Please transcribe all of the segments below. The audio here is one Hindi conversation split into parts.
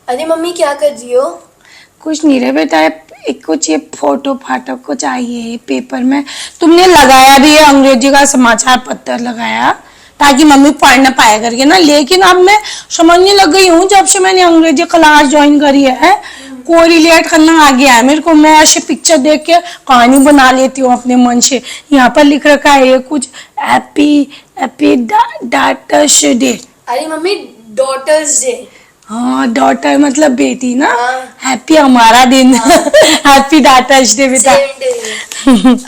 अरे मम्मी क्या कर रही हो? कुछ नहीं रे बेटा, एक कुछ ये फोटो फाटो को चाहिए पेपर में। तुमने लगाया भी है अंग्रेजी का समाचार पत्र लगाया ताकि मम्मी पढ़ ना पाया करके ना, लेकिन अब मैं समझने लग गई हूँ जब से मैंने अंग्रेजी क्लास ज्वाइन करी है, कोरिलेट करना आ गया है मेरे को। मैं ऐसे पिक्चर देख के कहानी बना लेती हूँ अपने मन से। यहाँ पर लिख रखा है ये कुछ हैप्पी हैप्पी डॉटर्स डे। अरे मम्मी डॉटर्स डे। हाँ, डॉटर मतलब बेटी ना। हाँ। हैप्पी हमारा दिन। हैप्पी डॉटर्स डे बेटा। Same day.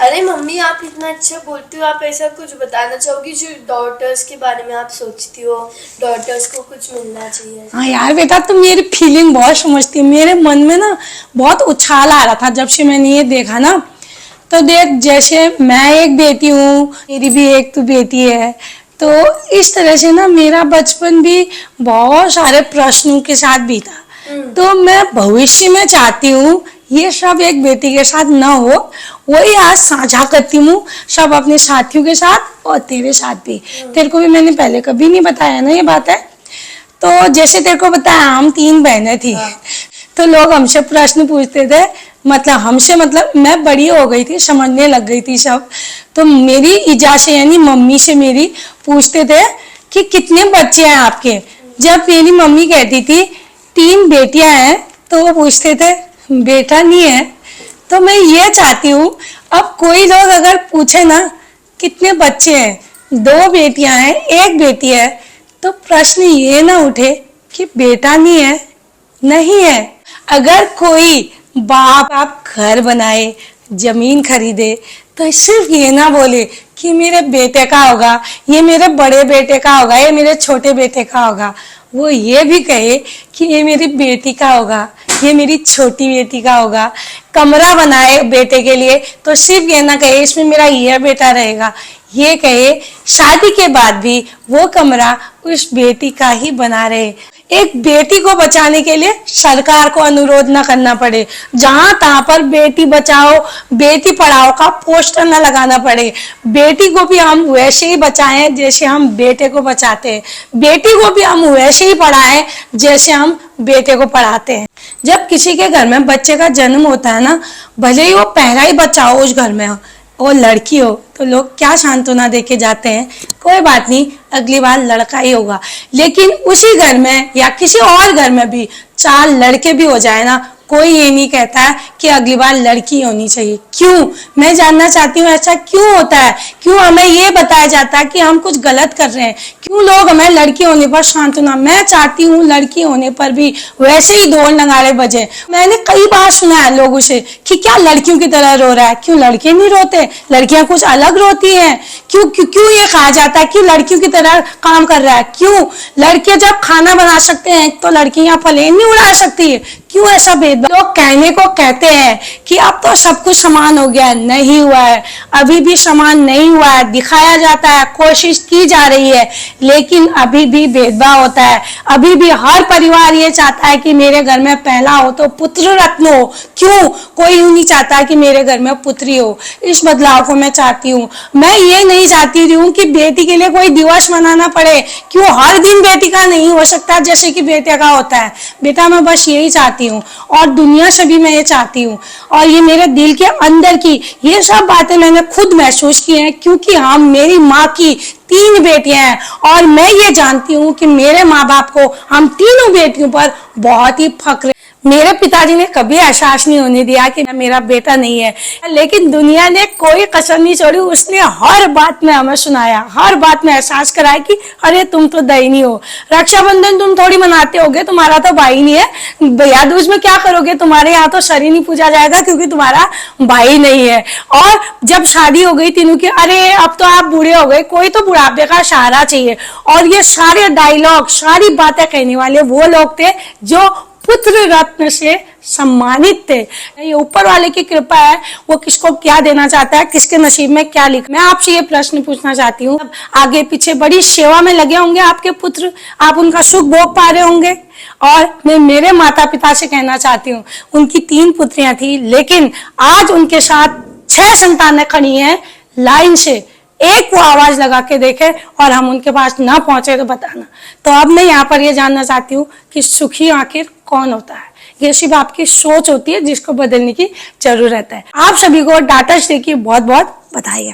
अरे मम्मी आप इतना अच्छा बोलती हो, आप ऐसा कुछ बताना चाहोगी जो डॉटर्स के बारे में आप सोचती हो, डॉटर्स को कुछ मिलना चाहिए? हाँ यार बेटा, तुम मेरी फीलिंग बहुत समझती है। मेरे मन में ना बहुत उछाल आ रहा था जब से मैंने ये देखा ना। तो देख, जैसे मैं एक बेटी हूँ, मेरी भी एक तो बेटी है, तो इस तरह से ना मेरा बचपन भी बहुत सारे प्रश्नों के साथ बीता। तो मैं भविष्य में चाहती हूँ ये सब एक बेटी के साथ ना हो, वही आज साझा करती हूँ सब अपने साथियों के साथ और तेरे साथ भी। तेरे को भी मैंने पहले कभी नहीं बताया ना ये बात है। तो जैसे तेरे को बताया, हम 3 बहनें थी। तो लोग हमसे प्रश्न पूछते थे, मतलब हमसे, मतलब मैं बड़ी हो गई थी, समझने लग गई थी सब। तो मेरी इजा से यानी मम्मी से मेरी पूछते थे कि कितने बच्चे हैं आपके। जब मेरी मम्मी कहती थी 3 बेटियां हैं, तो वो पूछते थे बेटा नहीं है। तो मैं ये चाहती हूँ अब कोई लोग अगर पूछे ना कितने बच्चे हैं, 2 बेटियां हैं 1 बेटी है, तो प्रश्न ये ना उठे कि बेटा नहीं है, नहीं है। अगर कोई बाप आप घर बनाए, जमीन खरीदे, तो सिर्फ ये ना बोले कि मेरे बेटे का होगा, ये मेरे बड़े बेटे का होगा, ये मेरे छोटे बेटे का होगा। वो ये भी कहे कि ये मेरी बेटी का होगा, ये मेरी छोटी बेटी का होगा। कमरा बनाए बेटे के लिए, तो सिर्फ ये ना कहे इसमें मेरा ये बेटा रहेगा, ये कहे शादी के बाद भी वो कमरा उस बेटी का ही बना रहे। एक बेटी को बचाने के लिए सरकार को अनुरोध न करना पड़े, जहां तहां पर बेटी बचाओ बेटी पढ़ाओ का पोस्टर न लगाना पड़े। बेटी को भी हम वैसे ही बचाएं जैसे हम बेटे को बचाते हैं, बेटी को भी हम वैसे ही पढ़ाएं जैसे हम बेटे को पढ़ाते हैं। जब किसी के घर में बच्चे का जन्म होता है ना, भले ही वो पहला ही बच्चा हो उस घर में, और लड़की हो, तो लोग क्या सांत्वना देके जाते हैं, कोई बात नहीं अगली बार लड़का ही होगा। लेकिन उसी घर में या किसी और घर में भी 4 लड़के भी हो जाए ना, कोई ये नहीं कहता है कि अगली बार लड़की होनी चाहिए। क्यों? मैं जानना चाहती हूँ ऐसा क्यों होता है? क्यों हमें ये बताया जाता है कि हम कुछ गलत कर रहे हैं? क्यों लोग हमें लड़की होने पर सांत्वना? मैं चाहती हूँ लड़की होने पर भी वैसे ही ढोल नगाड़े बजे। मैंने कई बार सुना है लोगों से कि क्या लड़कियों की तरह रो रहा है। क्यों लड़के नहीं रोते? लड़कियां कुछ अलग रोती हैं। क्यों क्यों क्यों ये कहा जाता है कि लड़कियों की तरह काम कर रहा है? क्यों लड़के जब खाना बना सकते हैं तो लड़कियां प्लेन नहीं उड़ा सकती है? क्यों ऐसा भेदभाव? लोग कहने को कहते हैं कि अब तो सब कुछ समान हो गया है, नहीं हुआ है, अभी भी समान नहीं हुआ है। दिखाया जाता है, कोशिश की जा रही है, लेकिन अभी भी भेदभाव होता है। अभी भी हर परिवार ये चाहता है कि मेरे घर में पहला हो तो पुत्र रत्न हो। क्यों कोई नहीं चाहता कि मेरे घर में पुत्री हो? इस बदलाव को मैं चाहती हूँ। मैं ये नहीं चाहती हूँ कि बेटी के लिए कोई दिवस मनाना पड़े। क्यों हर दिन बेटी का नहीं हो सकता जैसे कि बेटे का होता है? बेटा मैं बस यही चाहती हूँ, और दुनिया से भी मैं ये चाहती हूँ, और ये मेरे दिल के अंदर की ये सब बातें मैंने खुद महसूस की हैं, क्योंकि हम मेरी माँ की 3 बेटियां हैं, और मैं ये जानती हूँ कि मेरे माँ बाप को हम तीनों बेटियों पर बहुत ही फक्र। मेरे पिताजी ने कभी एहसास नहीं होने दिया कि मेरा बेटा नहीं है, लेकिन दुनिया ने कोई कसर नहीं छोड़ी। उसने हर बात में हमें सुनाया, हर बात में एहसास कराया कि अरे तुम तो दयनीय हो। रक्षाबंधन तुम थोड़ी मनाते होगे, तुम्हारा तो भाई नहीं है। भैया दूज में क्या करोगे? तुम्हारे यहाँ तो शरीर नहीं पूजा जाएगा क्योंकि तुम्हारा भाई नहीं है। और जब शादी हो गई तीनों की, अरे अब तो आप बूढ़े हो गए, कोई तो बुढ़ापे का सहारा चाहिए। और ये सारे डायलॉग, सारी बातें कहने वाले वो लोग थे जो पुत्र रत्न से सम्मानित थे। ये ऊपर वाले की कृपा है, वो किसको क्या देना चाहता है, किसके नसीब में क्या लिखा। मैं आपसे ये प्रश्न पूछना चाहती हूँ, आगे पीछे बड़ी सेवा में लगे होंगे आपके पुत्र, आप उनका सुख भोग पा रहे होंगे। और मैं मेरे माता पिता से कहना चाहती हूँ, उनकी 3 पुत्रियां थी, लेकिन आज उनके साथ 6 संतानें खड़ी हैं लाइन से। एक वो आवाज लगा के देखे और हम उनके पास ना पहुंचे तो बताना। तो अब मैं यहाँ पर ये जानना चाहती हूँ कि सुखी आखिर कौन होता है। ये सिर्फ आपकी सोच होती है जिसको बदलने की जरूरत है। आप सभी को डाटर्स डे की बहुत बहुत बधाई।